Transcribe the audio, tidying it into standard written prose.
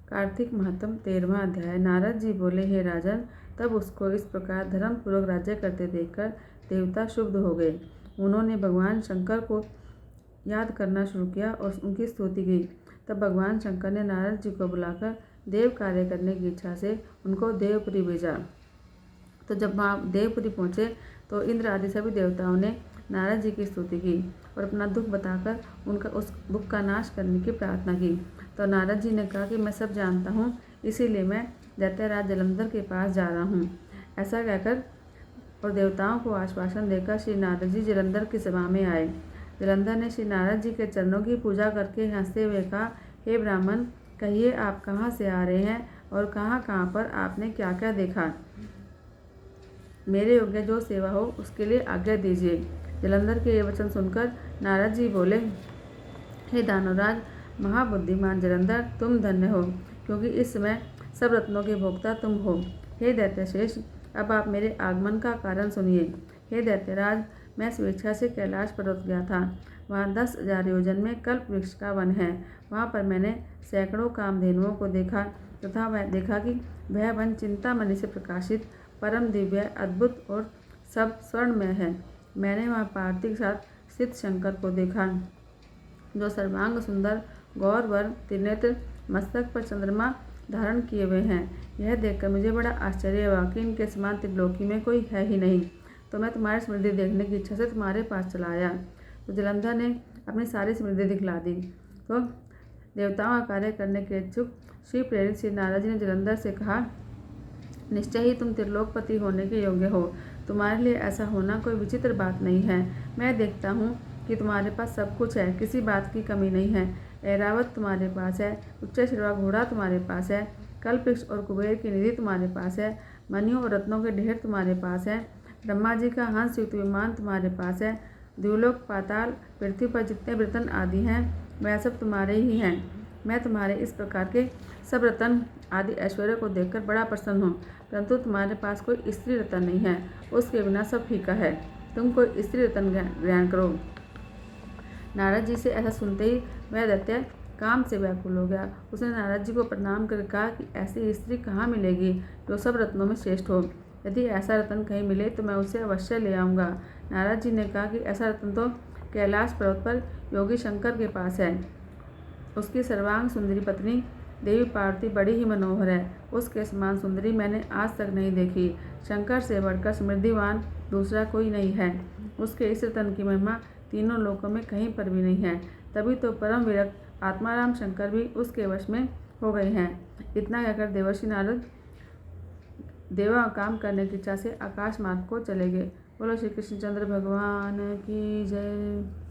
कार्तिक महात्म 13वां अध्याय। नारद जी बोले, हे राजन, तब उसको इस प्रकार धर्मपूर्वक राज्य करते देखकर देवता क्षुब्ध हो गए। उन्होंने भगवान शंकर को याद करना शुरू किया और उनकी स्तुति की। तब भगवान शंकर ने नारद जी को बुलाकर देव कार्य करने की इच्छा से उनको देवपुरी भेजा। तो जब वहाँ देवपुरी पहुँचे तो इंद्र आदि सभी देवताओं ने नारद जी की स्तुति की और अपना दुख बताकर उनका उस दुख का नाश करने की प्रार्थना की। तो नारद जी ने कहा कि मैं सब जानता हूँ, इसीलिए मैं दैत्यराज जलंधर के पास जा रहा हूँ। ऐसा कहकर और देवताओं को आश्वासन देकर श्री नारद जी जलंधर की सभा में आए। जलंधर ने श्री नारद जी के चरणों की पूजा करके हंसते हुए कहा, हे ब्राह्मण, कहिए आप कहाँ से आ रहे हैं और कहाँ कहाँ पर आपने क्या क्या देखा। मेरे योग्य जो सेवा हो उसके लिए आज्ञा दीजिए। जलंधर के ये वचन सुनकर नारद जी बोले, हे दानवराज महाबुद्धिमान जलंधर, तुम धन्य हो, क्योंकि इस समय सब रत्नों के भोक्ता तुम हो। हे दैत्यश्रेष्ठ, अब आप मेरे आगमन का कारण सुनिए। हे दैत्यराज, मैं स्वेच्छा से कैलाश पर्वत गया था। वहाँ 10,000 योजन में कल्प वृक्ष का वन है। वहाँ पर मैंने सैकड़ों कामधेनुओं को देखा तथा वह देखा कि वह वन चिंतामणि से प्रकाशित परम दिव्य, अद्भुत और सब स्वर्णमय है। मैंने वहाँ पार्थिव के साथ स्थित शंकर को देखा, जो सर्वांग सुंदर, गौरवर, त्रिनेत्र, मस्तक पर चंद्रमा धारण किए हुए हैं। यह देखकर मुझे बड़ा आश्चर्य हुआ कि इनके समान त्रिलोकी में कोई है ही नहीं। तो मैं तुम्हारी समृद्धि देखने की इच्छा से तुम्हारे पास चला आया। तो जलंधर ने अपनी सारी समृद्धि दिखला दी। तो देवताओं का कार्य करने के इच्छुक श्री प्रेरित श्री नारद जी ने जलंधर से कहा, निश्चय ही तुम त्रिलोकपति होने के योग्य हो। तुम्हारे लिए ऐसा होना कोई विचित्र बात नहीं है। मैं देखता हूँ कि तुम्हारे पास सब कुछ है, किसी बात की कमी नहीं है। ऐरावत तुम्हारे पास है, उच्च शिरवा घोड़ा तुम्हारे पास है, कल्पवृक्ष और कुबेर की निधि तुम्हारे पास है, मणियों और रत्नों के ढेर तुम्हारे पास है, ब्रह्मा जी का हंस युक्त विमान तुम्हारे पास है, द्युलोक, पाताल, पृथ्वी पर जितने रत्न आदि हैं वह सब तुम्हारे ही हैं। मैं तुम्हारे इस प्रकार के सब रत्न आदि ऐश्वर्य को देखकर बड़ा प्रसन्न हूँ, परंतु तुम्हारे पास कोई स्त्री रत्न नहीं है, उसके बिना सब फीका है। तुम कोई स्त्री रत्न ग्रहण करो। नारद जी से ऐसा सुनते ही वह दैत्य काम से व्याकुल हो गया। उसने नारद जी को प्रणाम कर कहा कि ऐसी स्त्री कहाँ मिलेगी जो सब रत्नों में श्रेष्ठ हो। यदि ऐसा रत्न कहीं मिले तो मैं उसे अवश्य ले आऊँगा। नारद जी ने कहा कि ऐसा रत्न तो कैलाश पर्वत पर योगी शंकर के पास है। उसकी सर्वांग सुंदरी पत्नी देवी पार्वती बड़ी ही मनोहर है। उसके समान सुंदरी मैंने आज तक नहीं देखी। शंकर से बढ़कर समृद्धिवान दूसरा कोई नहीं है। उसके इस रत्न की महिमा तीनों लोकों में कहीं पर भी नहीं है। तभी तो परम विरक्त आत्माराम शंकर भी उसके वश में हो गए हैं। इतना कहकर देवर्षि नारद देवा काम करने की इच्छा से आकाश मार्ग को चले गए। बोलो श्री कृष्णचंद्र भगवान की जय।